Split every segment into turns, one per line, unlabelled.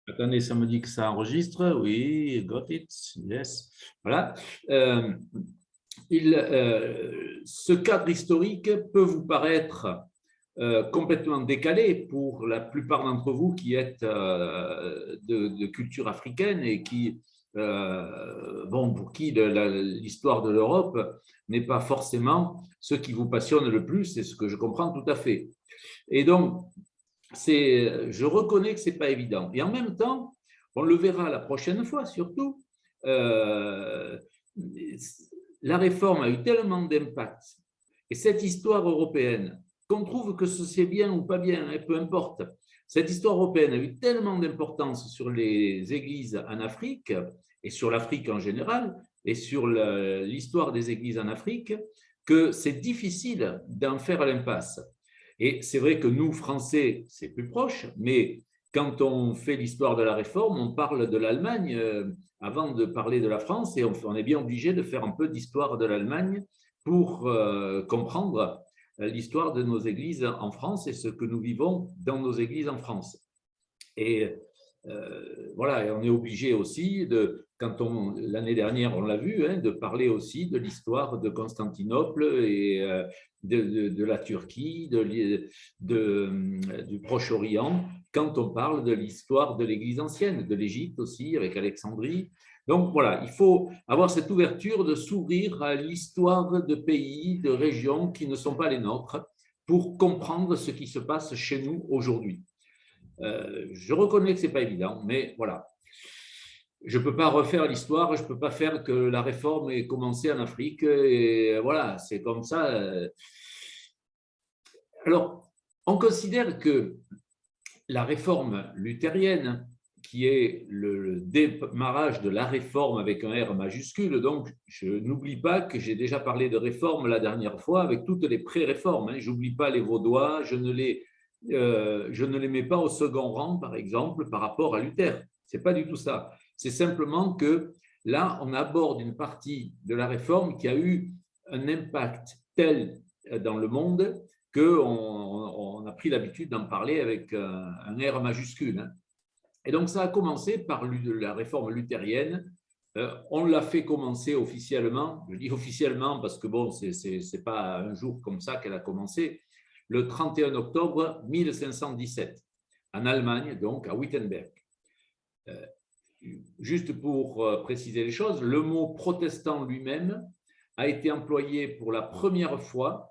Attendez, ça me dit que ça enregistre. Oui, got it. Yes. Voilà. Euh, Ce cadre historique peut vous paraître complètement décalé pour la plupart d'entre vous qui êtes de culture africaine et qui, bon, pour qui l'histoire de l'Europe n'est pas forcément ce qui vous passionne le plus, c'est ce que je comprends tout à fait. Et donc, je reconnais que ce n'est pas évident. Et en même temps, on le verra la prochaine fois surtout, euh, la réforme a eu tellement d'impact et cette histoire européenne, qu'on trouve que c'est bien ou pas bien, hein, peu importe, cette histoire européenne a eu tellement d'importance sur les églises en Afrique et sur l'Afrique en général et sur l'histoire des églises en Afrique que c'est difficile d'en faire l'impasse. Et c'est vrai que nous, Français, c'est plus proche, mais quand on fait l'histoire de la réforme, on parle de l'Allemagne avant de parler de la France et on est bien obligé de faire un peu d'histoire de l'Allemagne pour comprendre l'histoire de nos églises en France et ce que nous vivons dans nos églises en France. Et voilà, et on est obligé aussi l'année dernière, on l'a vu, hein, de parler aussi de l'histoire de Constantinople et de la Turquie, du Proche-Orient, quand on parle de l'histoire de l'Église ancienne, de l'Égypte aussi, avec Alexandrie. Donc voilà, il faut avoir cette ouverture de s'ouvrir à l'histoire de pays, de régions qui ne sont pas les nôtres, pour comprendre ce qui se passe chez nous aujourd'hui. Je reconnais que ce n'est pas évident, mais voilà. Je ne peux pas refaire l'histoire, je ne peux pas faire que la réforme ait commencé en Afrique, et voilà, c'est comme ça. Alors, on considère que la réforme luthérienne, qui est le démarrage de la réforme avec un R majuscule, donc je n'oublie pas que j'ai déjà parlé de réforme la dernière fois avec toutes les pré-réformes, hein. Je n'oublie pas les Vaudois, je ne les mets pas au second rang, par exemple, par rapport à Luther. Ce n'est pas du tout ça. C'est simplement que là, on aborde une partie de la réforme qui a eu un impact tel dans le monde qu'on a pris l'habitude d'en parler avec un R majuscule, hein. Et donc, ça a commencé par la réforme luthérienne. On l'a fait commencer officiellement. Je dis officiellement parce que, bon, ce n'est pas un jour comme ça qu'elle a commencé. Le 31 octobre 1517, en Allemagne, donc à Wittenberg. Juste pour préciser les choses, le mot protestant lui-même a été employé pour la première fois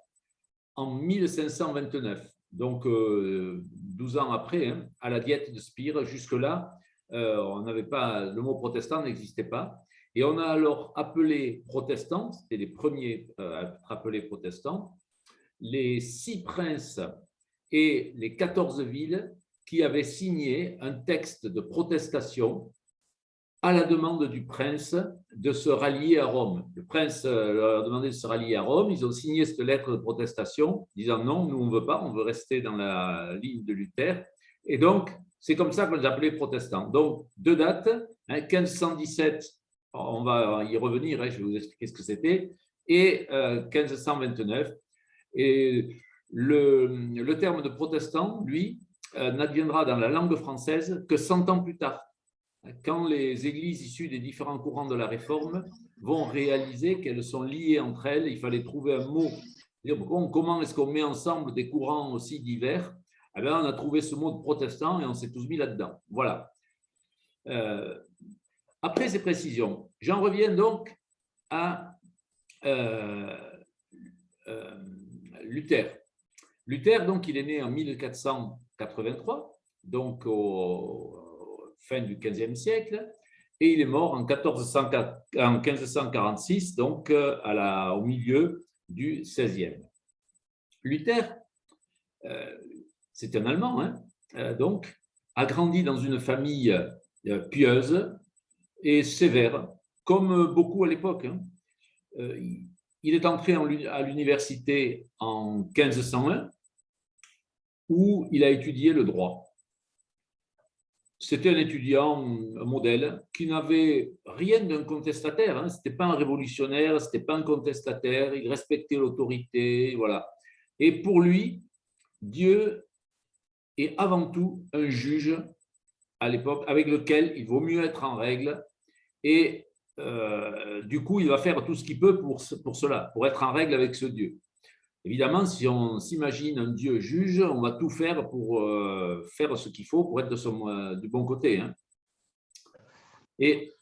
en 1529, donc 12 ans après, hein, à la Diète de Spire. Jusque-là, on n'avait pas, le mot protestant n'existait pas. Et on a alors appelé protestants, c'était les premiers à être appelés protestants, les 6 princes et les 14 villes qui avaient signé un texte de protestation à la demande du prince de se rallier à Rome. Le prince leur a demandé de se rallier à Rome. Ils ont signé cette lettre de protestation disant non, nous on ne veut pas, on veut rester dans la ligne de Luther. Et donc, c'est comme ça qu'on les appelait protestants. Donc, 2 dates, hein, 1517, on va y revenir, hein, je vais vous expliquer ce que c'était, et 1529. Et le terme de protestant, lui, n'adviendra dans la langue française que 100 ans plus tard, quand les églises issues des différents courants de la Réforme vont réaliser qu'elles sont liées entre elles. Il fallait trouver un mot. Comment est-ce qu'on met ensemble des courants aussi divers? Eh bien, on a trouvé ce mot de protestant et on s'est tous mis là-dedans. Voilà. Après ces précisions, j'en reviens donc à Luther. Luther, donc, il est né en 1483, donc fin du XVe siècle, et il est mort en 1546, donc au milieu du XVIe. Luther, c'est un Allemand, hein, donc, a grandi dans une famille pieuse et sévère, comme beaucoup à l'époque, hein. Il est entré à l'université en 1501, où il a étudié le droit. C'était un étudiant, un modèle, qui n'avait rien d'un contestataire, hein. Ce n'était pas un révolutionnaire, ce n'était pas un contestataire, il respectait l'autorité, voilà. Et pour lui, Dieu est avant tout un juge à l'époque avec lequel il vaut mieux être en règle et du coup, il va faire tout ce qu'il peut pour cela, pour être en règle avec ce Dieu. Évidemment, si on s'imagine un Dieu juge, on va tout faire pour faire ce qu'il faut pour être du bon côté. Hein. Et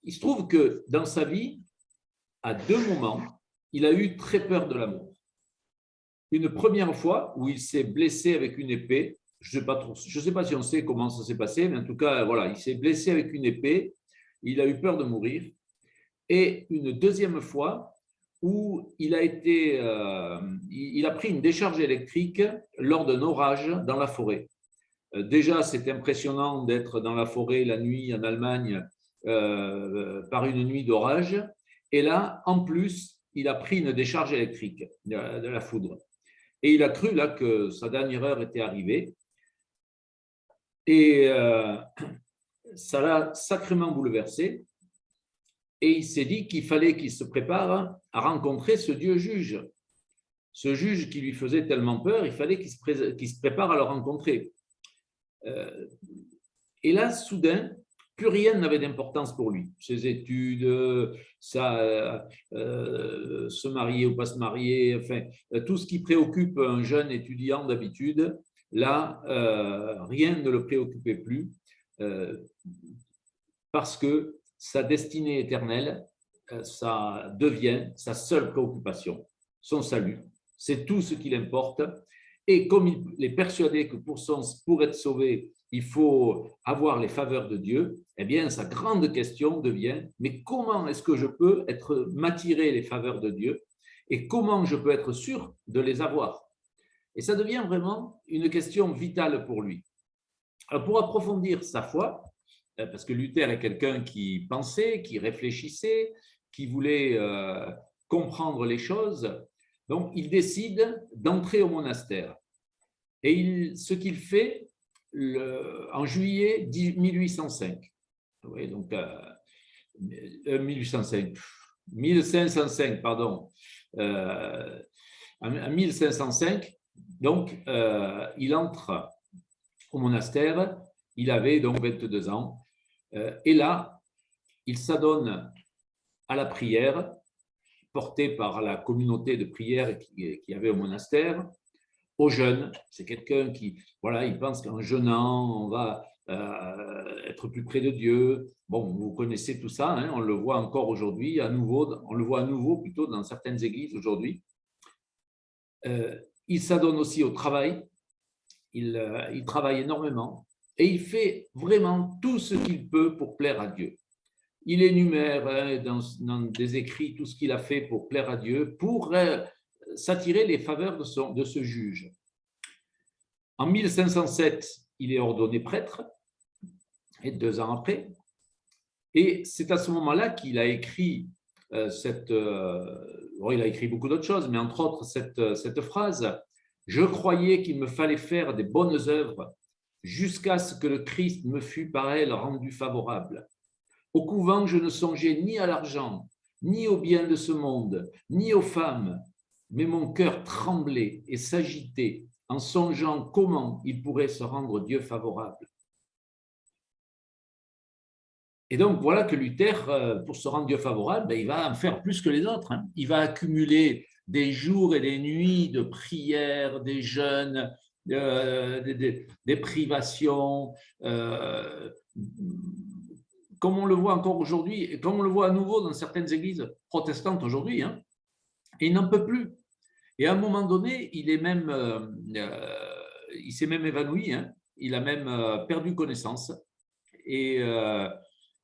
il se trouve que dans sa vie, à 2 moments, il a eu très peur de la mort. Une première fois où il s'est blessé avec une épée, je ne sais pas si on sait comment ça s'est passé, mais en tout cas, voilà, il s'est blessé avec une épée, il a eu peur de mourir. Et une deuxième fois où il a pris une décharge électrique lors d'un orage dans la forêt. Déjà, c'est impressionnant d'être dans la forêt la nuit en Allemagne par une nuit d'orage. Et là, en plus, il a pris une décharge électrique de la foudre. Et il a cru là que sa dernière heure était arrivée. Et ça l'a sacrément bouleversé. Et il s'est dit qu'il fallait qu'il se prépare à rencontrer ce Dieu juge. Ce juge qui lui faisait tellement peur, il fallait qu'il se prépare à le rencontrer. Et là, soudain, plus rien n'avait d'importance pour lui. Ses études, se marier ou pas se marier, enfin, tout ce qui préoccupe un jeune étudiant d'habitude, là, rien ne le préoccupait plus parce que sa destinée éternelle, ça devient sa seule préoccupation, son salut. C'est tout ce qui l'importe. Et comme il est persuadé que pour être sauvé, il faut avoir les faveurs de Dieu, eh bien, sa grande question devient, mais comment est-ce que je peux m'attirer les faveurs de Dieu et comment je peux être sûr de les avoir? Et ça devient vraiment une question vitale pour lui. Alors, pour approfondir sa foi, parce que Luther est quelqu'un qui pensait, qui réfléchissait, qui voulait comprendre les choses, donc il décide d'entrer au monastère. Et ce qu'il fait en juillet 1805, oui, donc 1505, pardon, en 1505, donc il entre au monastère, il avait donc 22 ans, et là, il s'adonne à la prière, portée par la communauté de prière qu'il y avait au monastère, aux jeunes. C'est quelqu'un qui, voilà, il pense qu'en jeûnant, on va être plus près de Dieu. Bon, vous connaissez tout ça, hein, on le voit encore aujourd'hui, on le voit à nouveau plutôt dans certaines églises aujourd'hui. Il s'adonne aussi au travail, il travaille énormément et il fait vraiment tout ce qu'il peut pour plaire à Dieu. Il énumère dans des écrits tout ce qu'il a fait pour plaire à Dieu, pour s'attirer les faveurs de ce juge. En 1507, il est ordonné prêtre, et 2 ans après, et c'est à ce moment-là qu'il a écrit il a écrit beaucoup d'autres choses, mais entre autres cette phrase: « Je croyais qu'il me fallait faire des bonnes œuvres jusqu'à ce que le Christ me fût par elles rendu favorable. Au couvent, je ne songeais ni à l'argent, ni au bien de ce monde, ni aux femmes, mais mon cœur tremblait et s'agitait en songeant comment il pourrait se rendre Dieu favorable. » Et donc, voilà que Luther, pour se rendre Dieu favorable, il va en faire plus que les autres. Hein. Il va accumuler des jours et des nuits de prières, des jeûnes, des privations, comme on le voit encore aujourd'hui, et comme on le voit à nouveau dans certaines églises protestantes aujourd'hui. Hein. Et il n'en peut plus. Et à un moment donné, il s'est même évanoui, hein. Il a même perdu connaissance. Et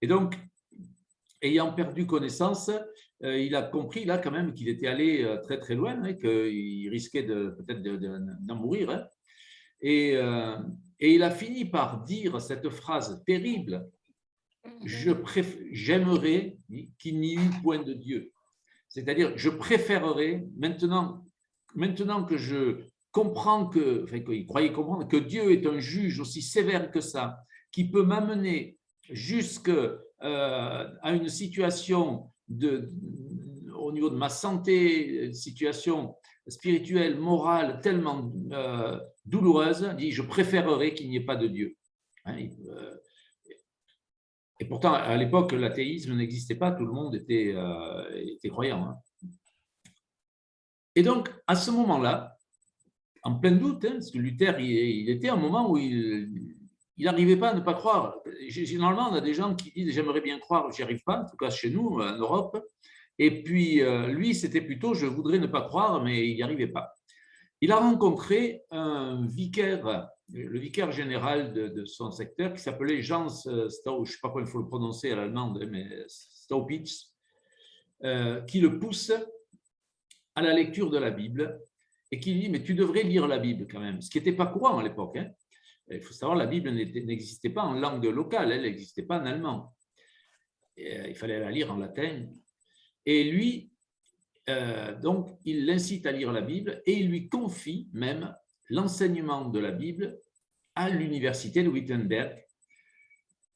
donc, ayant perdu connaissance, il a compris là quand même qu'il était allé très très loin, hein, qu'il risquait peut-être d'en mourir. Hein. Et il a fini par dire cette phrase terrible: j'aimerais qu'il n'y eût point de Dieu. C'est-à-dire, je préférerais, maintenant que je comprends qu'il croyait comprendre que Dieu est un juge aussi sévère que ça, qui peut m'amener jusqu'à une situation au niveau de ma santé, une situation spirituelle, morale, tellement douloureuse, dit, je préférerais qu'il n'y ait pas de Dieu. Hein, et pourtant, à l'époque, l'athéisme n'existait pas, tout le monde était croyant. Hein. Et donc, à ce moment-là, en plein doute, hein, parce que Luther, il était à un moment où il n'arrivait pas à ne pas croire. Généralement, on a des gens qui disent « j'aimerais bien croire, j'y arrive pas », en tout cas chez nous, en Europe. Et puis, lui, c'était plutôt « je voudrais ne pas croire », mais il n'y arrivait pas. Il a rencontré un vicaire, le vicaire général de son secteur, qui s'appelait Jean Stau, je ne sais pas comment il faut le prononcer à l'allemande, mais Staupitz, qui le pousse à la lecture de la Bible et qui lui dit « mais tu devrais lire la Bible quand même », ce qui n'était pas courant à l'époque. Hein. Il faut savoir, la Bible n'existait pas en langue locale, elle n'existait pas en allemand. Et, il fallait la lire en latin. Et lui, donc, il l'incite à lire la Bible et il lui confie même l'enseignement de la Bible à l'université de Wittenberg,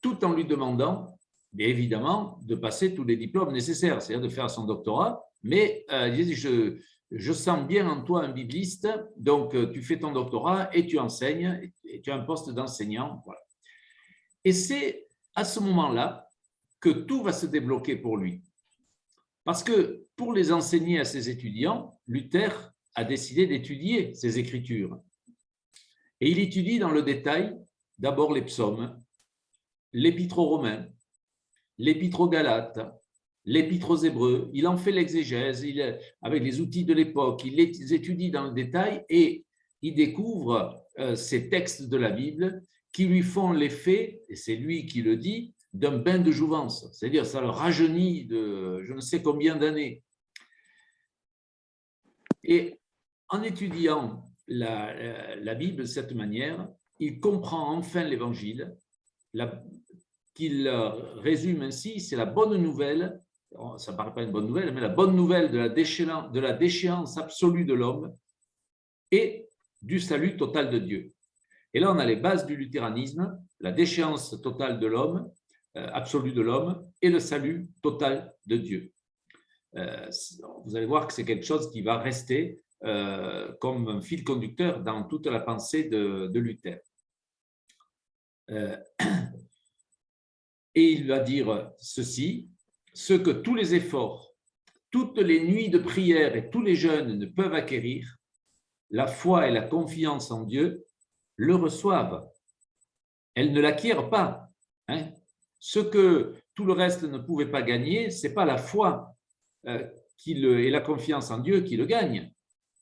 tout en lui demandant, bien évidemment, de passer tous les diplômes nécessaires, c'est-à-dire de faire son doctorat. Mais il dit, je sens bien en toi un bibliste, donc tu fais ton doctorat et tu enseignes, et tu as un poste d'enseignant. Voilà. Et c'est à ce moment-là que tout va se débloquer pour lui. Parce que pour les enseigner à ses étudiants, Luther a décidé d'étudier ses écritures. Et il étudie dans le détail d'abord les psaumes, l'épître aux Romains, l'épître aux Galates, l'épître aux Hébreux. Il en fait l'exégèse avec les outils de l'époque. Il les étudie dans le détail et il découvre ces textes de la Bible qui lui font l'effet, et c'est lui qui le dit, d'un bain de jouvence. C'est-à-dire, ça le rajeunit de je ne sais combien d'années. Et en étudiant la Bible de cette manière, il comprend enfin l'Évangile, qu'il résume ainsi, c'est la bonne nouvelle, ça ne paraît pas une bonne nouvelle, mais la bonne nouvelle de la déchéance absolue de l'homme et du salut total de Dieu. Et là, on a les bases du luthéranisme, la déchéance totale de l'homme, absolue de l'homme, et le salut total de Dieu. Vous allez voir que c'est quelque chose qui va rester comme un fil conducteur dans toute la pensée de Luther. Et il va dire ceci, ce que tous les efforts, toutes les nuits de prière et tous les jeûnes ne peuvent acquérir, la foi et la confiance en Dieu le reçoivent. Elles ne l'acquièrent pas. Hein. Ce que tout le reste ne pouvait pas gagner, ce n'est pas la foi et la confiance en Dieu qui le gagnent,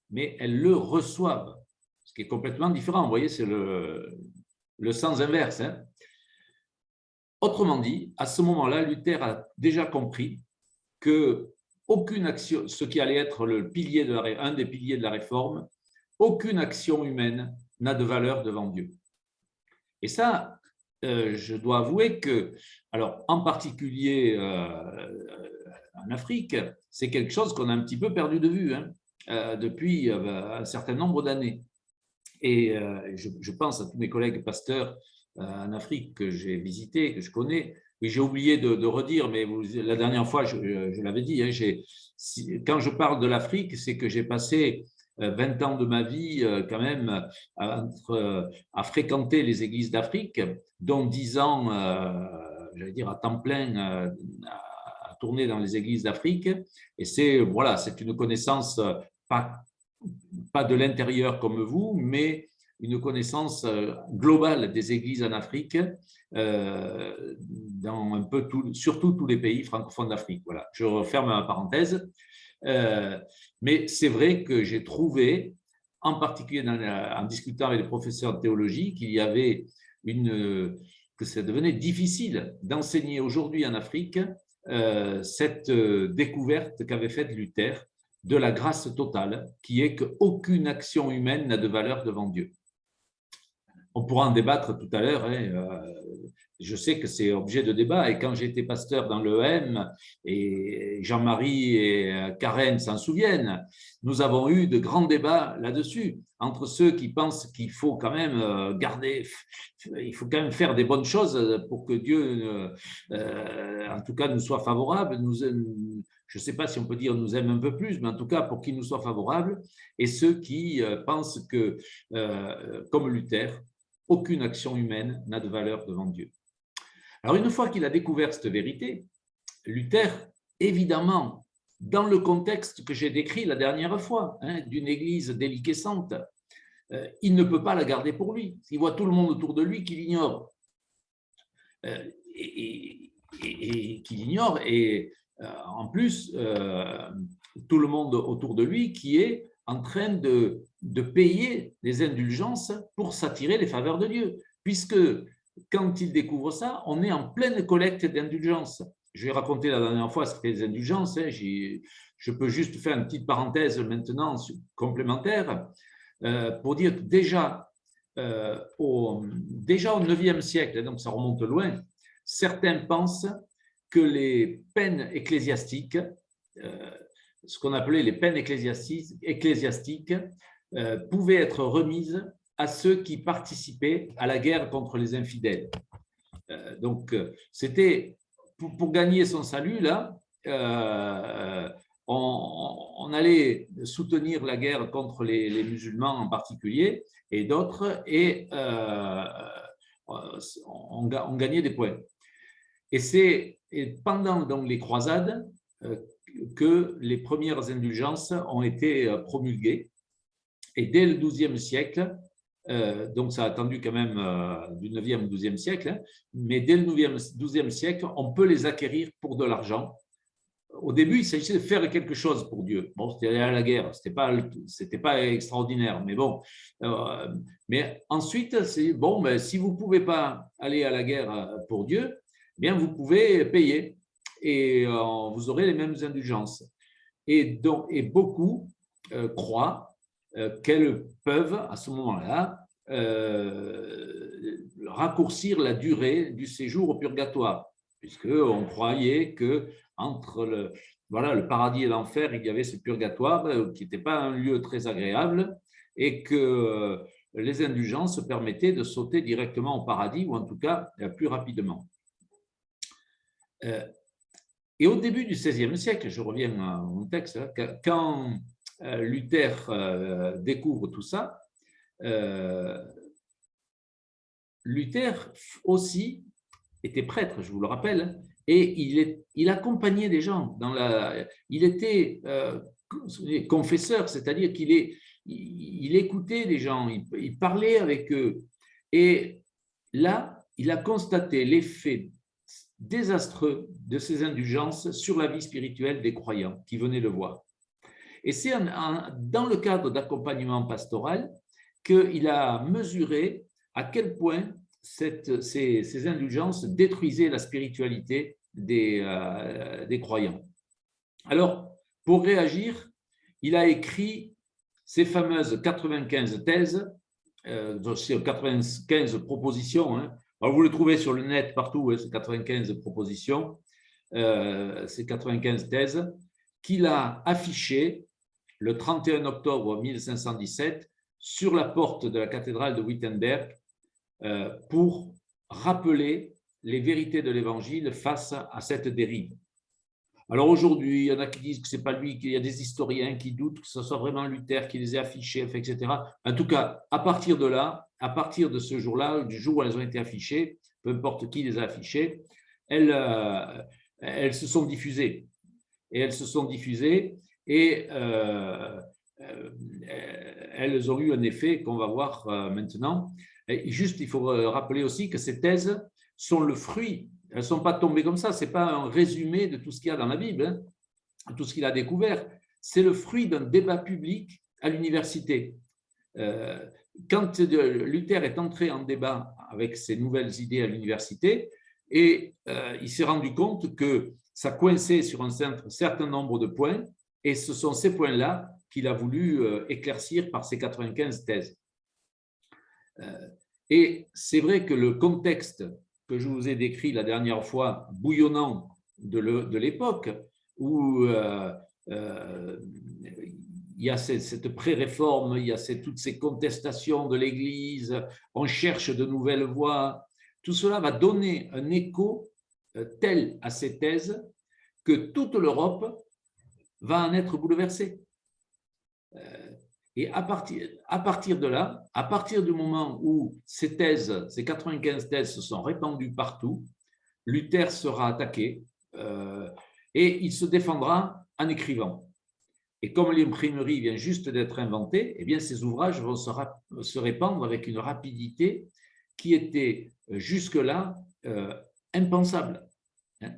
mais elles le reçoivent, ce qui est complètement différent. Vous voyez, c'est le sens inverse. Hein. Autrement dit, à ce moment-là, Luther a déjà compris que aucune action, ce qui allait être un des piliers de la réforme, aucune action humaine n'a de valeur devant Dieu. Et ça, je dois avouer que, alors en particulier en Afrique, c'est quelque chose qu'on a un petit peu perdu de vue depuis un certain nombre d'années. Et je pense à tous mes collègues pasteurs en Afrique que j'ai visités, que je connais. Et j'ai oublié de redire, mais la dernière fois, je l'avais dit, hein, quand je parle de l'Afrique, c'est que j'ai passé 20 ans de ma vie quand même à fréquenter les églises d'Afrique, dont 10 ans, j'allais dire, à temps plein à tourner dans les églises d'Afrique. Et c'est une connaissance pas de l'intérieur comme vous, mais une connaissance globale des églises en Afrique, dans un peu surtout tous les pays francophones d'Afrique. Voilà, je referme ma parenthèse. Mais c'est vrai que j'ai trouvé, en particulier en discutant avec les professeurs de théologie, qu'il y avait que ça devenait difficile d'enseigner aujourd'hui en Afrique cette découverte qu'avait faite Luther de la grâce totale, qui est qu'aucune action humaine n'a de valeur devant Dieu. On pourra en débattre tout à l'heure. Hein, je sais que c'est objet de débat. Et quand j'étais pasteur dans l'EM, et Jean-Marie et Karen s'en souviennent, nous avons eu de grands débats là-dessus, entre ceux qui pensent qu'il faut quand même il faut quand même faire des bonnes choses pour que Dieu, en tout cas, nous soit favorable, je ne sais pas si on peut dire nous aiment un peu plus, mais en tout cas pour qu'ils nous soient favorables, et ceux qui pensent que, comme Luther, aucune action humaine n'a de valeur devant Dieu. Alors une fois qu'il a découvert cette vérité, Luther, évidemment, dans le contexte que j'ai décrit la dernière fois, hein, d'une église déliquescente, il ne peut pas la garder pour lui. Il voit tout le monde autour de lui qui l'ignore. Et qui l'ignore, et en plus, tout le monde autour de lui qui est en train de payer des indulgences pour s'attirer les faveurs de Dieu. Puisque quand il découvre ça, on est en pleine collecte d'indulgences. Je vais raconter la dernière fois ce qu'étaient les indulgences. Hein. Je peux juste faire une petite parenthèse maintenant complémentaire pour dire que déjà au 9e siècle, donc ça remonte loin, certains pensent que les peines ecclésiastiques, ce qu'on appelait les peines ecclésiastiques, pouvaient être remises à ceux qui participaient à la guerre contre les infidèles. Donc, c'était pour gagner son salut, là, on allait soutenir la guerre contre les musulmans en particulier et d'autres, et on gagnait des points. Et c'est pendant donc les croisades que les premières indulgences ont été promulguées. Et dès le XIIe siècle, donc ça a attendu quand même du 9e au 12e siècle, hein, mais dès le 12e siècle, on peut les acquérir pour de l'argent. Au début, il s'agissait de faire quelque chose pour Dieu. Bon, c'était aller à la guerre, c'était pas extraordinaire, mais bon. Mais ensuite, c'est bon, ben, si vous ne pouvez pas aller à la guerre pour Dieu, eh bien, vous pouvez payer et vous aurez les mêmes indulgences. Et beaucoup croient qu'elles peuvent, à ce moment-là, raccourcir la durée du séjour au purgatoire, puisqu'on croyait qu'entre le paradis et l'enfer, il y avait ce purgatoire qui n'était pas un lieu très agréable et que les indulgences permettaient de sauter directement au paradis, ou en tout cas plus rapidement. Et au début du XVIe siècle, je reviens à mon texte, quand Luther découvre tout ça, Luther aussi était prêtre, je vous le rappelle, et il accompagnait des gens. Il était confesseur, c'est-à-dire il écoutait les gens, il parlait avec eux. Et là, il a constaté l'effet désastreux de ces indulgences sur la vie spirituelle des croyants qui venaient le voir. Et c'est dans le cadre d'accompagnement pastoral qu'il a mesuré à quel point ces indulgences détruisaient la spiritualité des croyants. Alors, pour réagir, il a écrit ces fameuses 95 thèses, 95 propositions. Hein. Alors, vous le trouvez sur le net partout, hein, ces 95 propositions, ces 95 thèses, qu'il a affichées le 31 octobre 1517 sur la porte de la cathédrale de Wittenberg pour rappeler les vérités de l'Évangile face à cette dérive. Alors aujourd'hui, il y en a qui disent que ce n'est pas lui, qu'il y a des historiens qui doutent que ce soit vraiment Luther qui les ait affichées, etc. En tout cas, à partir de là, à partir de ce jour-là, du jour où elles ont été affichées, peu importe qui les a affichées, elles se sont diffusées. Et elles se sont diffusées et elles ont eu un effet qu'on va voir maintenant. Et juste, il faut rappeler aussi que ces thèses sont le fruit. Elles ne sont pas tombées comme ça, ce n'est pas un résumé de tout ce qu'il y a dans la Bible, hein, tout ce qu'il a découvert. C'est le fruit d'un débat public à l'université. Quand Luther est entré en débat avec ses nouvelles idées à l'université, et il s'est rendu compte que ça coinçait sur un certain nombre de points, et ce sont ces points-là qu'il a voulu éclaircir par ses 95 thèses. Et c'est vrai que le contexte que je vous ai décrit la dernière fois, bouillonnant de l'époque, où il y a cette pré-réforme, il y a toutes ces contestations de l'Église, on cherche de nouvelles voies, tout cela va donner un écho tel à ces thèses que toute l'Europe va en être bouleversé. Et à partir de là, à partir du moment où ces thèses, ces 95 thèses se sont répandues partout, Luther sera attaqué et il se défendra en écrivant. Et comme l'imprimerie vient juste d'être inventée, eh bien, ces ouvrages vont se répandre avec une rapidité qui était jusque-là impensable.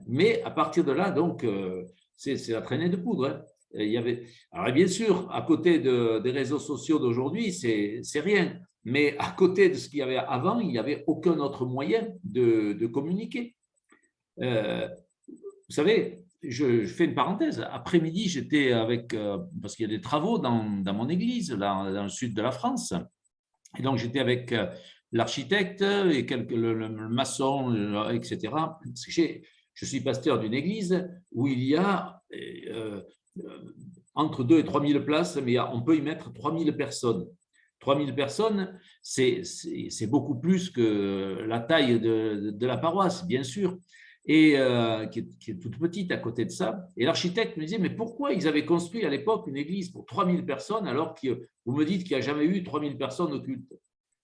Mais à partir de là, donc, c'est la traînée de poudre. Hein. Il y avait... Alors, bien sûr, à côté des réseaux sociaux d'aujourd'hui, c'est rien. Mais à côté de ce qu'il y avait avant, il n'y avait aucun autre moyen de communiquer. Vous savez, je fais une parenthèse. Après-midi, j'étais avec, parce qu'il y a des travaux dans mon église, là, dans le sud de la France. Et donc, j'étais avec l'architecte et le maçon, etc. Je suis pasteur d'une église où il y a entre 2 et 3 000 places, mais on peut y mettre 3 000 personnes. 3 000 personnes, c'est beaucoup plus que la taille de la paroisse, bien sûr, et qui est toute petite à côté de ça. Et l'architecte me disait, mais pourquoi ils avaient construit à l'époque une église pour 3 000 personnes alors que vous me dites qu'il n'y a jamais eu 3 000 personnes au culte?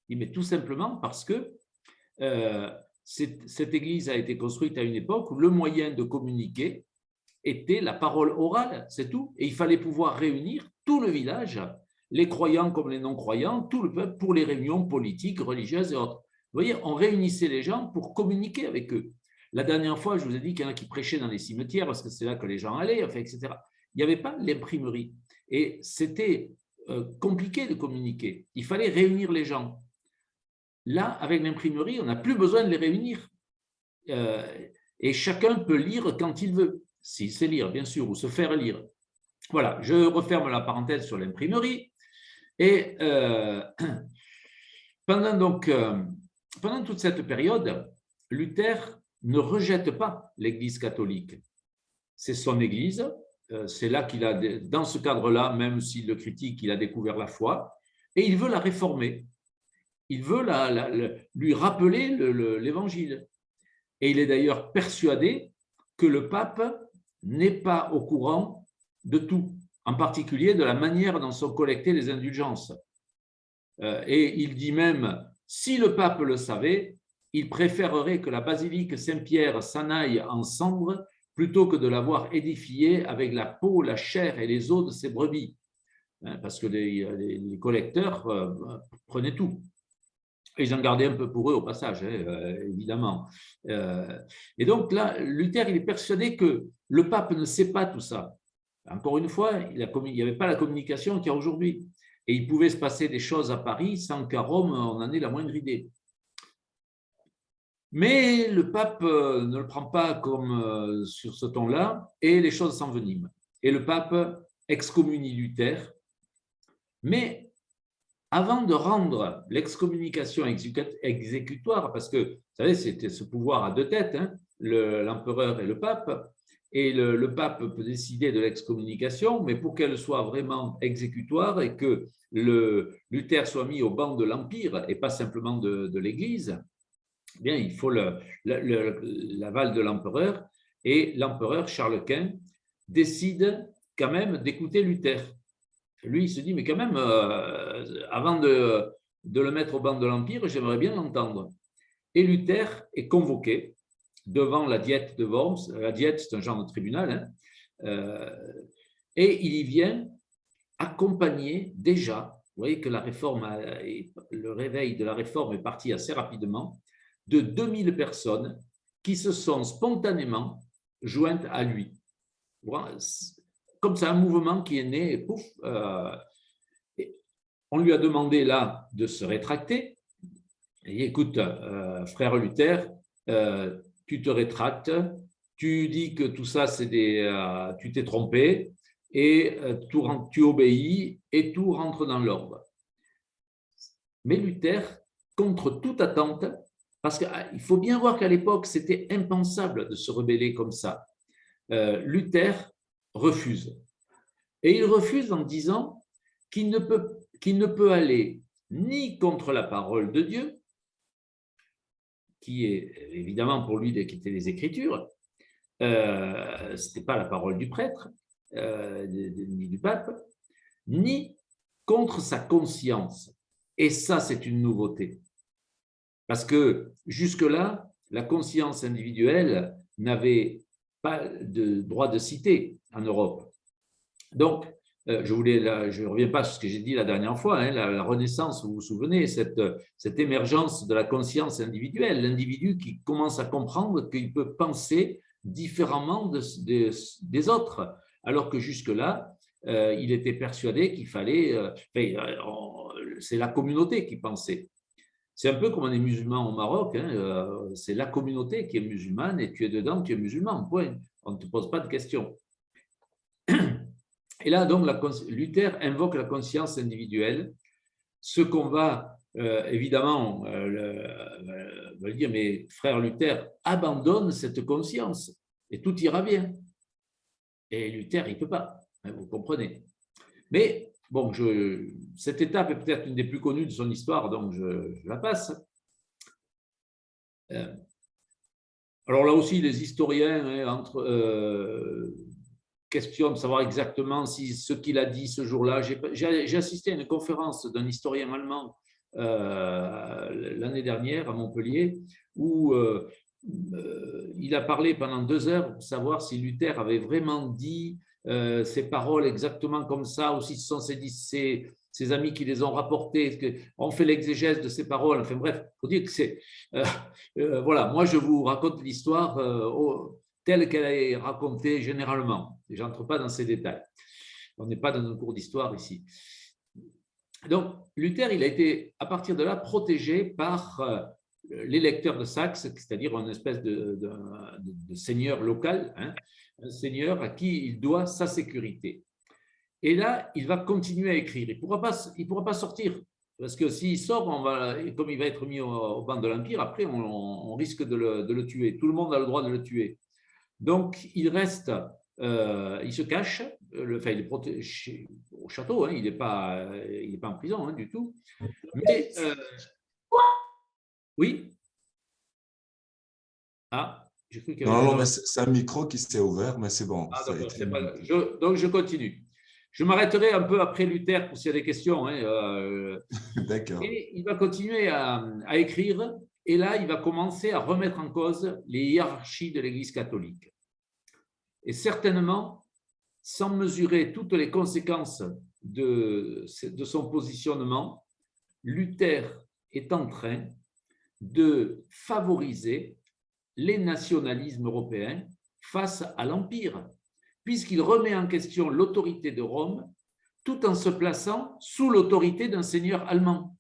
Mais tout simplement parce que cette église a été construite à une époque où le moyen de communiquer était la parole orale, c'est tout. Et il fallait pouvoir réunir tout le village, les croyants comme les non-croyants, tout le peuple pour les réunions politiques, religieuses et autres. Vous voyez, on réunissait les gens pour communiquer avec eux. La dernière fois, je vous ai dit qu'il y en a qui prêchaient dans les cimetières parce que c'est là que les gens allaient, enfin, etc. Il n'y avait pas l'imprimerie. Et c'était compliqué de communiquer. Il fallait réunir les gens. Là, avec l'imprimerie, on n'a plus besoin de les réunir. Et chacun peut lire quand il veut, s'il sait lire, bien sûr, ou se faire lire. Voilà, je referme la parenthèse sur l'imprimerie. Et pendant toute cette période, Luther ne rejette pas l'Église catholique. C'est son Église, c'est là qu'il a, dans ce cadre-là, même s'il le critique, il a découvert la foi, et il veut la réformer. Il veut lui rappeler l'Évangile. Et il est d'ailleurs persuadé que le pape n'est pas au courant de tout, en particulier de la manière dont sont collectées les indulgences. Et il dit même, si le pape le savait, il préférerait que la basilique Saint-Pierre s'en aille en cendres plutôt que de l'avoir édifiée avec la peau, la chair et les os de ses brebis. Parce que les collecteurs prenaient tout. Et ils en gardaient un peu pour eux au passage, évidemment. Et donc là, Luther, il est persuadé que le pape ne sait pas tout ça. Encore une fois, il n'y avait pas la communication qu'il y a aujourd'hui. Et il pouvait se passer des choses à Paris sans qu'à Rome, on en ait la moindre idée. Mais le pape ne le prend pas comme sur ce ton-là, et les choses s'enveniment. Et le pape excommunie Luther, mais avant de rendre l'excommunication exécutoire, parce que, vous savez, c'était ce pouvoir à deux têtes, hein, l'empereur et le pape, et le pape peut décider de l'excommunication, mais pour qu'elle soit vraiment exécutoire et que Luther soit mis au banc de l'Empire et pas simplement de l'Église, eh bien, il faut l'aval de l'empereur, et l'empereur Charles Quint décide quand même d'écouter Luther. Lui, il se dit, mais quand même, avant de le mettre au banc de l'Empire, j'aimerais bien l'entendre. Et Luther est convoqué devant la Diète de Worms. La Diète, c'est un genre de tribunal. Hein, et il y vient accompagné déjà, vous voyez que la réforme, le réveil de la réforme est parti assez rapidement, de 2000 personnes qui se sont spontanément jointes à lui. Comme ça, un mouvement qui est né, et pouf, on lui a demandé là de se rétracter. Et écoute, frère Luther, tu te rétractes, tu dis que tout ça, tu t'es trompé, et tu obéis, et tout rentre dans l'ordre. Mais Luther, contre toute attente, parce qu'il faut bien voir qu'à l'époque, c'était impensable de se rebeller comme ça. Luther refuse. Et il refuse en disant qu'il ne peut aller ni contre la parole de Dieu, qui est évidemment pour lui qui était les Écritures, ce n'était pas la parole du prêtre, ni du pape, ni contre sa conscience. Et ça, c'est une nouveauté. Parce que jusque-là, la conscience individuelle n'avait pas de droit de cité en Europe. Donc, je ne reviens pas sur ce que j'ai dit la dernière fois, hein, la Renaissance, vous vous souvenez, cette émergence de la conscience individuelle, l'individu qui commence à comprendre qu'il peut penser différemment des autres, alors que jusque-là, il était persuadé qu'il fallait… c'est la communauté qui pensait. C'est un peu comme on est musulman au Maroc, hein, c'est la communauté qui est musulmane et tu es dedans, tu es musulman, point. On ne te pose pas de questions. Et là, donc, Luther invoque la conscience individuelle, ce qu'on va évidemment va dire, mais frère Luther, abandonne cette conscience et tout ira bien. Et Luther, il ne peut pas, hein, vous comprenez. Mais bon, cette étape est peut-être une des plus connues de son histoire, donc je la passe. Alors là aussi, les historiens questionnent de savoir exactement si ce qu'il a dit ce jour-là. J'ai assisté à une conférence d'un historien allemand l'année dernière à Montpellier, où il a parlé pendant 2 heures pour savoir si Luther avait vraiment dit ces paroles exactement comme ça, ou si ce sont ses amis qui les ont rapportées, on fait l'exégèse de ces paroles. Enfin bref, il faut dire que c'est… voilà, moi je vous raconte l'histoire telle qu'elle est racontée généralement. Je n'entre pas dans ces détails. On n'est pas dans un cours d'histoire ici. Donc, Luther, il a été, à partir de là, protégé par l'électeur de Saxe, c'est-à-dire une espèce de seigneur local, hein, un seigneur à qui il doit sa sécurité. Et là, il va continuer à écrire. Il ne pourra pas sortir. Parce que s'il sort, comme il va être mis au banc de l'Empire, après, on risque de le tuer. Tout le monde a le droit de le tuer. Donc, il reste, il se cache, il est protégé au château, hein, il n'est pas en prison, hein, du tout. Mais, oui. Ah, j'ai cru qu'il y avait…
Non, mais c'est un micro qui s'est ouvert, mais c'est bon.
Ah, d'accord, donc, je continue. Je m'arrêterai un peu après Luther pour s'il y a des questions. Hein,
D'accord.
Et il va continuer à écrire, et là, il va commencer à remettre en cause les hiérarchies de l'Église catholique. Et certainement, sans mesurer toutes les conséquences de son positionnement, Luther est en train de favoriser les nationalismes européens face à l'Empire, puisqu'il remet en question l'autorité de Rome tout en se plaçant sous l'autorité d'un seigneur allemand.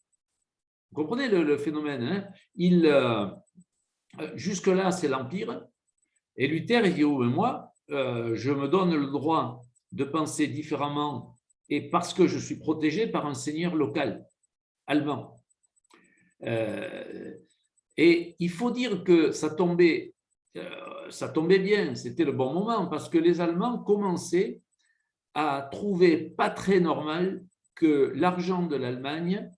Vous comprenez le phénomène, hein? Jusque-là, c'est l'Empire. Et Luther, il dit, oh, mais moi, je me donne le droit de penser différemment et parce que je suis protégé par un seigneur local, allemand. Et il faut dire que ça tombait bien, c'était le bon moment parce que les Allemands commençaient à trouver pas très normal que l'argent de l'Allemagne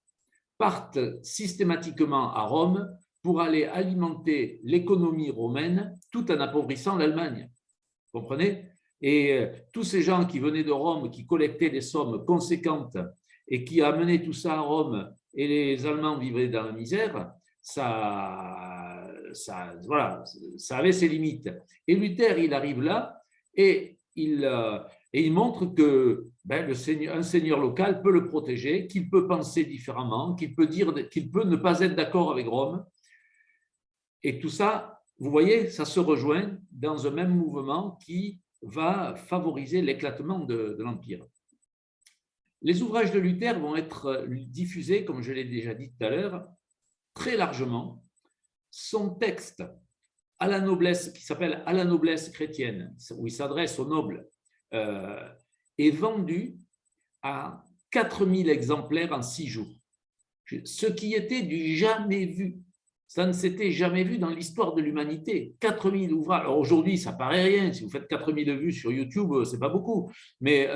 parte systématiquement à Rome pour aller alimenter l'économie romaine tout en appauvrissant l'Allemagne. Vous comprenez? Et tous ces gens qui venaient de Rome, qui collectaient des sommes conséquentes et qui amenaient tout ça à Rome et les Allemands vivaient dans la misère, voilà, ça avait ses limites. Et Luther, il arrive là et il montre que un seigneur local peut le protéger, qu'il peut penser différemment, qu'il peut ne pas être d'accord avec Rome. Et tout ça, vous voyez, ça se rejoint dans un même mouvement qui va favoriser l'éclatement de l'Empire. Les ouvrages de Luther vont être diffusés, comme je l'ai déjà dit tout à l'heure, très largement. Son texte à la noblesse, qui s'appelle « À la noblesse chrétienne », où il s'adresse aux nobles, est vendu à 4000 exemplaires en 6 jours. Ce qui était du jamais vu. Ça ne s'était jamais vu dans l'histoire de l'humanité. 4000 ouvrages. Alors aujourd'hui, ça paraît rien. Si vous faites 4000 vues sur YouTube, ce n'est pas beaucoup. Mais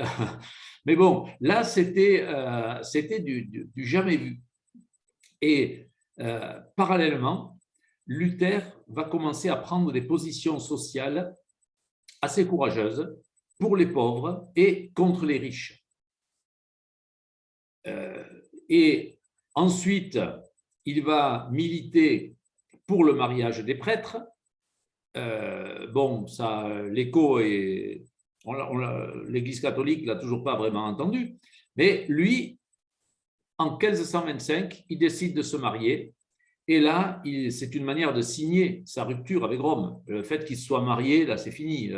bon, là, c'était du jamais vu. Et parallèlement, Luther va commencer à prendre des positions sociales assez courageuses pour les pauvres et contre les riches. Et ensuite, il va militer pour le mariage des prêtres. Bon, ça, l'écho est… L'Église catholique ne l'a toujours pas vraiment entendu, mais lui, en 1525, il décide de se marier. Et là, c'est une manière de signer sa rupture avec Rome. Le fait qu'il soit marié, là, c'est fini.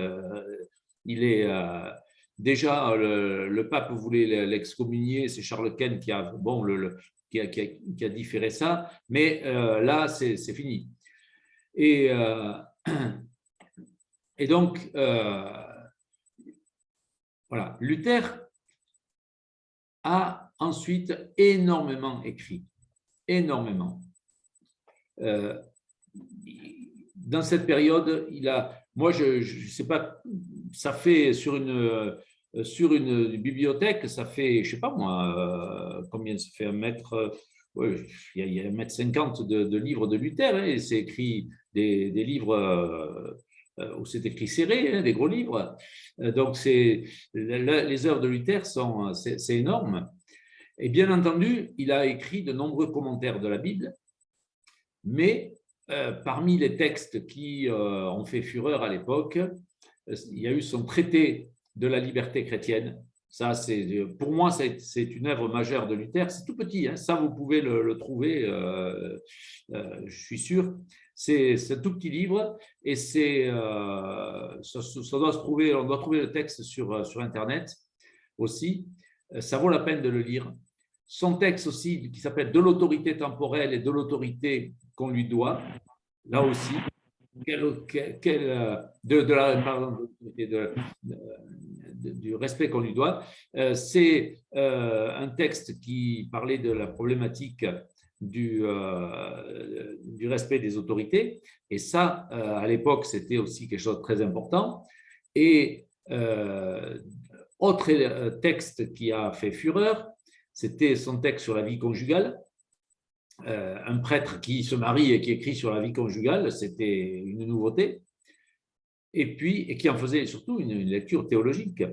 Il est… déjà, le pape voulait l'excommunier, c'est Charles Quint qui a, bon, qui a différé ça, mais là, c'est fini. Et donc, voilà, Luther a ensuite énormément écrit, énormément. Dans cette période, moi, je sais pas, ça fait sur une bibliothèque, ça fait, je sais pas moi, combien ça fait, ouais, il y a 1,50 m de livres de Luther, hein, et c'est écrit des livres où c'est écrit serré, hein, des gros livres. Donc, les œuvres de Luther c'est énorme. Et bien entendu, il a écrit de nombreux commentaires de la Bible, mais parmi les textes qui ont fait fureur à l'époque, il y a eu son traité de la liberté chrétienne. Ça, pour moi, c'est une œuvre majeure de Luther. C'est tout petit, hein, ça vous pouvez le trouver, je suis sûr. C'est un tout petit livre et ça doit se trouver, on doit trouver le texte sur Internet aussi. Ça vaut la peine de le lire. Son texte aussi, qui s'appelle « De l'autorité temporelle et de l'autorité qu'on lui doit », là aussi, du respect qu'on lui doit. C'est un texte qui parlait de la problématique du respect des autorités. Et ça, à l'époque, c'était aussi quelque chose de très important. Et autre texte qui a fait fureur, c'était son texte sur la vie conjugale. Un prêtre qui se marie et qui écrit sur la vie conjugale, c'était une nouveauté. Et qui en faisait surtout une lecture théologique.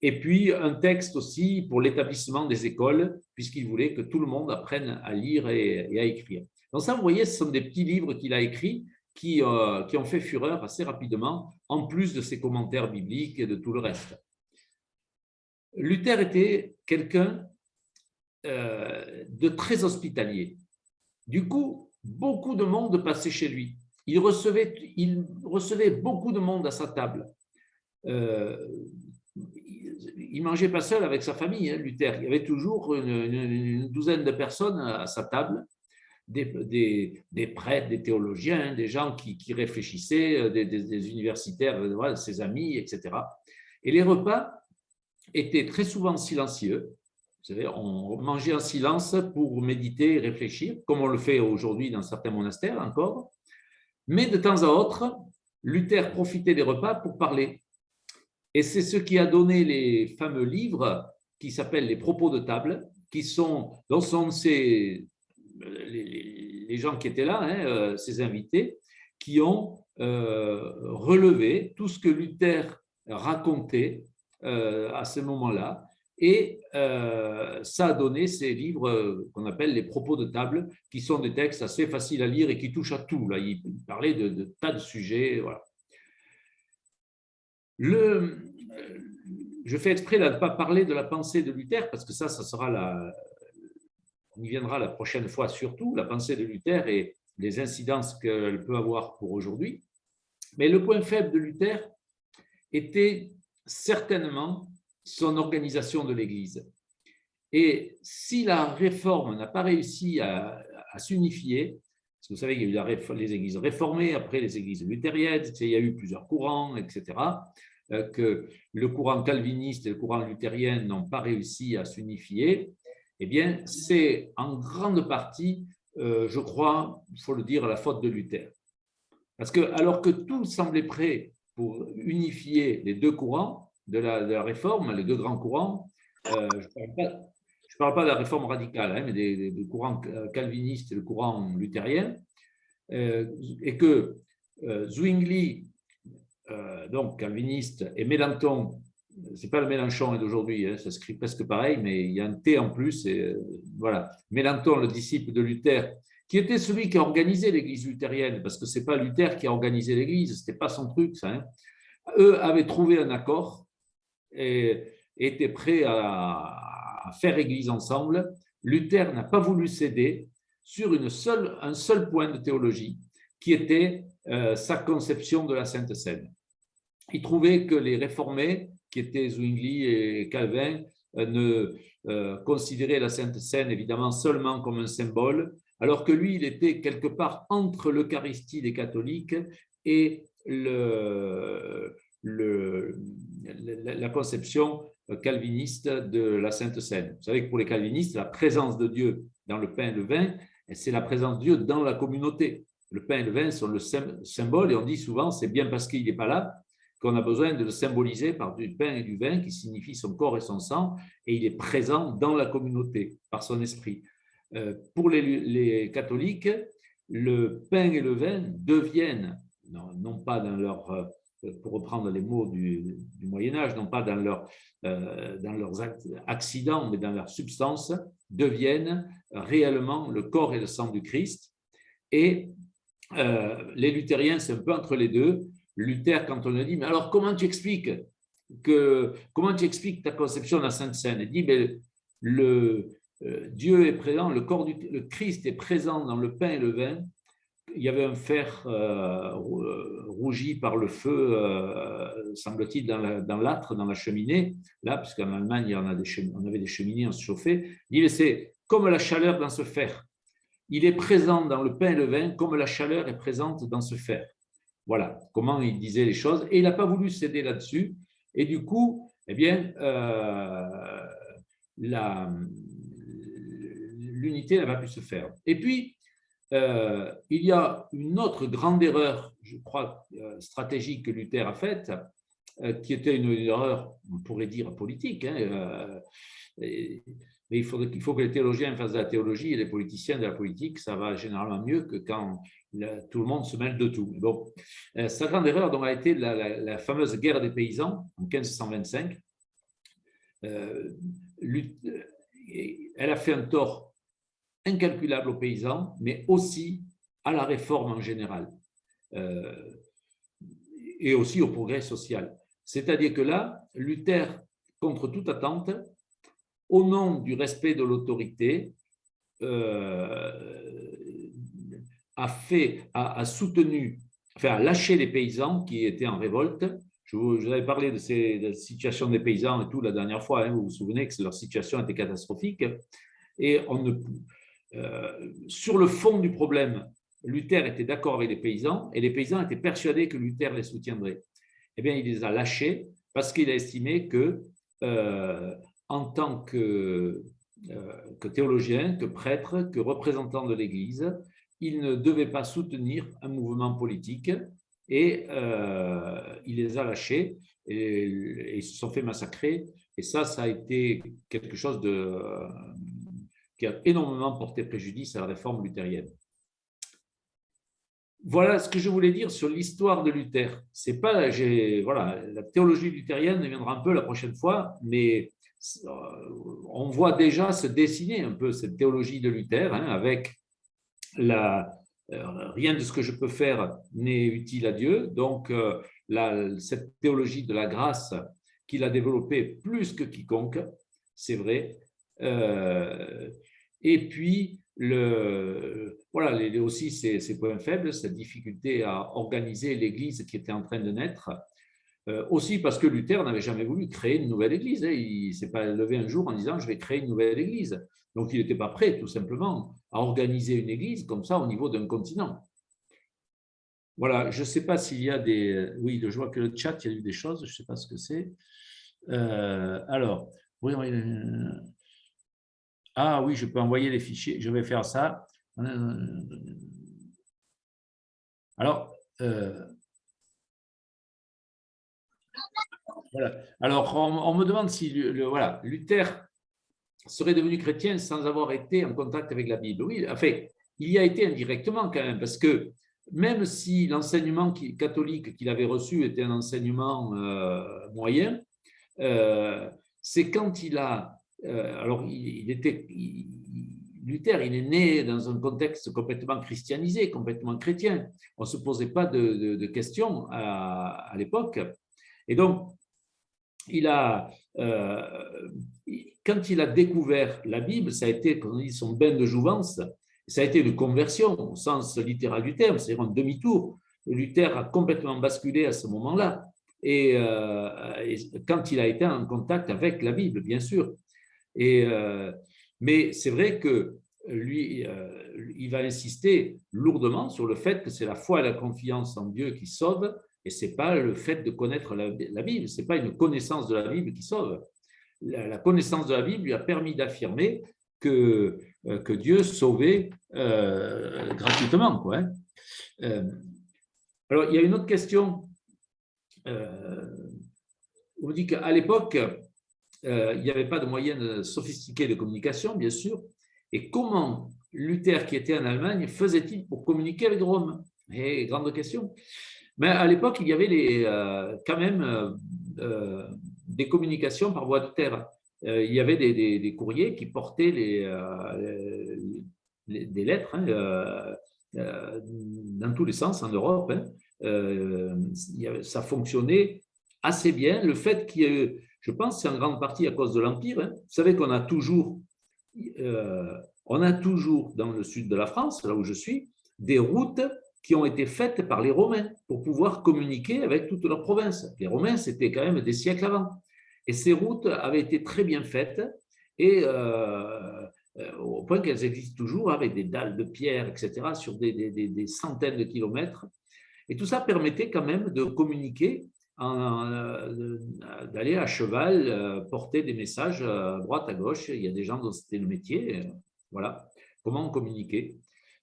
Et puis un texte aussi pour l'établissement des écoles, puisqu'il voulait que tout le monde apprenne à lire et à écrire. Donc ça, vous voyez, ce sont des petits livres qu'il a écrits qui ont fait fureur assez rapidement, en plus de ses commentaires bibliques et de tout le reste. Luther était quelqu'un de très hospitalier. Du coup, beaucoup de monde passait chez lui. Il recevait beaucoup de monde à sa table. Il ne mangeait pas seul avec sa famille, hein, Luther. Il y avait toujours une douzaine de personnes à sa table, des prêtres, des théologiens, des gens qui réfléchissaient, des universitaires, voilà, ses amis, etc. Et les repas étaient très souvent silencieux. Vous savez, on mangeait en silence pour méditer et réfléchir, comme on le fait aujourd'hui dans certains monastères encore. Mais de temps à autre, Luther profitait des repas pour parler. Et c'est ce qui a donné les fameux livres qui s'appellent les propos de table, dont sont les gens qui étaient là, hein, ces invités, qui ont relevé tout ce que Luther racontait à ce moment-là. Et ça a donné ces livres qu'on appelle les propos de table, qui sont des textes assez faciles à lire et qui touchent à tout. Là, il parlait de tas de sujets. Voilà. Je fais exprès de ne pas parler de la pensée de Luther, parce que ça sera on y viendra la prochaine fois surtout, la pensée de Luther et les incidences qu'elle peut avoir pour aujourd'hui. Mais le point faible de Luther était certainement son organisation de l'Église. Et si la réforme n'a pas réussi à s'unifier, parce que vous savez qu'il y a eu les églises réformées, après les églises luthériennes, il y a eu plusieurs courants, etc., que le courant calviniste et le courant luthérien n'ont pas réussi à s'unifier, eh bien, c'est en grande partie, je crois, il faut le dire, la faute de Luther. Parce que, alors que tout semblait prêt pour unifier les deux courants de la réforme, les deux grands courants, je ne parle pas de la réforme radicale, hein, mais des courants calvinistes et le courant luthérien, et que Zwingli donc calviniste, et Mélenchon, c'est pas le Mélenchon d'aujourd'hui, hein, ça s'écrit presque pareil, mais il y a un T en plus. Et, voilà. Mélenchon, le disciple de Luther, qui était celui qui a organisé l'Église luthérienne, parce que c'est pas Luther qui a organisé l'Église, c'était pas son truc, ça. Hein. Eux avaient trouvé un accord et étaient prêts à faire Église ensemble. Luther n'a pas voulu céder sur un seul point de théologie, qui était sa conception de la Sainte Seine. Il trouvait que les réformés, qui étaient Zwingli et Calvin, ne considéraient la Sainte Seine évidemment seulement comme un symbole, alors que lui, il était quelque part entre l'Eucharistie des catholiques et la conception calviniste de la Sainte Seine. Vous savez que pour les calvinistes, la présence de Dieu dans le pain et le vin, c'est la présence de Dieu dans la communauté. Le pain et le vin sont le symbole, et on dit souvent, c'est bien parce qu'il n'est pas là qu'on a besoin de le symboliser par du pain et du vin qui signifient son corps et son sang, et il est présent dans la communauté par son esprit. Pour les catholiques, le pain et le vin deviennent, non pas dans leur, pour reprendre les mots du Moyen-Âge, non pas dans leurs accidents, mais dans leur substance, deviennent réellement le corps et le sang du Christ. Et les luthériens, c'est un peu entre les deux. Luther, quand on a dit, mais alors comment tu expliques ta conception de la Sainte Seine? Il dit, ben, Dieu est présent, le Christ est présent dans le pain et le vin. Il y avait un fer rougi par le feu, semble-t-il, dans l'âtre, dans la cheminée. Là, puisqu'en Allemagne, on avait des cheminées, on se chauffait. Il dit, mais c'est comme la chaleur dans ce fer. Il est présent dans le pain et le vin comme la chaleur est présente dans ce fer. Voilà comment il disait les choses. Et il n'a pas voulu céder là-dessus. Et du coup, eh bien, l'unité n'a pas pu se faire. Et puis, il y a une autre grande erreur, je crois, stratégique que Luther a faite, qui était une erreur, on pourrait dire, politique. Hein, mais il faut que les théologiens fassent de la théologie et les politiciens de la politique. Ça va généralement mieux que quand tout le monde se mêle de tout. Bon, sa grande erreur donc, a été la fameuse guerre des paysans en 1525. Elle a fait un tort incalculable aux paysans, mais aussi à la réforme en général et aussi au progrès social. C'est-à-dire que là, Luther, contre toute attente, au nom du respect de l'autorité, a soutenu, enfin a lâché les paysans qui étaient en révolte. Je vous avais parlé de la situation des paysans et tout la dernière fois, hein, vous vous souvenez que leur situation était catastrophique. Et sur le fond du problème, Luther était d'accord avec les paysans et les paysans étaient persuadés que Luther les soutiendrait. Eh bien, il les a lâchés parce qu'il a estimé que en tant que théologien, que prêtre, que représentant de l'Église, il ne devait pas soutenir un mouvement politique et il les a lâchés et ils se sont fait massacrer. Et ça a été quelque chose qui a énormément porté préjudice à la réforme luthérienne. Voilà ce que je voulais dire sur l'histoire de Luther. C'est pas, voilà, la théologie luthérienne viendra un peu la prochaine fois, mais on voit déjà se dessiner un peu cette théologie de Luther, hein, avec rien de ce que je peux faire n'est utile à Dieu. Donc, cette théologie de la grâce qu'il a développée plus que quiconque, c'est vrai. Et puis, voilà, aussi ses points faibles, cette difficulté à organiser l'Église qui était en train de naître. Aussi parce que Luther n'avait jamais voulu créer une nouvelle église. Hein. Il ne s'est pas levé un jour en disant « je vais créer une nouvelle église ». Donc, il n'était pas prêt, tout simplement, à organiser une église comme ça au niveau d'un continent. Voilà, je ne sais pas s'il y a des… Oui, je vois que le chat, il y a eu des choses, je ne sais pas ce que c'est. Alors, oui, ah oui, je peux envoyer les fichiers, je vais faire ça. Alors… Voilà. Alors, on me demande si voilà, Luther serait devenu chrétien sans avoir été en contact avec la Bible. Oui, enfin, il y a été indirectement quand même, parce que même si l'enseignement catholique qu'il avait reçu était un enseignement moyen, c'est quand il a… alors, Luther, il est né dans un contexte complètement christianisé, complètement chrétien. On ne se posait pas de questions à l'époque. Et donc, quand il a découvert la Bible, ça a été, comme on dit, son bain de jouvence, ça a été une conversion au sens littéral du terme, c'est-à-dire un demi-tour. Luther a complètement basculé à ce moment-là. Et quand il a été en contact avec la Bible, bien sûr. Mais c'est vrai que lui, il va insister lourdement sur le fait que c'est la foi et la confiance en Dieu qui sauvent, et ce n'est pas le fait de connaître la Bible, ce n'est pas une connaissance de la Bible qui sauve. La connaissance de la Bible lui a permis d'affirmer que Dieu sauvait gratuitement, quoi, hein. Alors, il y a une autre question. On dit qu'à l'époque, il n'y avait pas de moyens sophistiqués de communication, bien sûr. Et comment Luther, qui était en Allemagne, faisait-il pour communiquer avec Rome? Et grande question. Mais à l'époque, il y avait quand même des communications par voie de terre. Il y avait des courriers qui portaient des lettres, hein, dans tous les sens en Europe, hein. Ça fonctionnait assez bien. Le fait qu'il y ait, je pense, c'est en grande partie à cause de l'Empire, hein. Vous savez qu'on a toujours dans le sud de la France, là où je suis, des routes qui ont été faites par les Romains pour pouvoir communiquer avec toute leur province. Les Romains, c'était quand même des siècles avant. Et ces routes avaient été très bien faites, et au point qu'elles existent toujours avec des dalles de pierre, etc., sur des centaines de kilomètres. Et tout ça permettait quand même de communiquer, d'aller à cheval, porter des messages à droite, à gauche. Il y a des gens dont c'était le métier. Voilà, comment communiquer.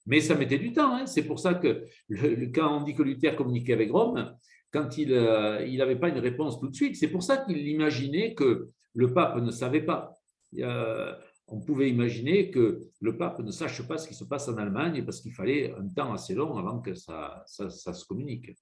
Mais ça mettait du temps, hein. C'est pour ça que quand on dit que Luther communiquait avec Rome, quand il n'avait pas une réponse tout de suite, c'est pour ça qu'il imaginait que le pape ne savait pas. On pouvait imaginer que le pape ne sache pas ce qui se passe en Allemagne parce qu'il fallait un temps assez long avant que ça se communique.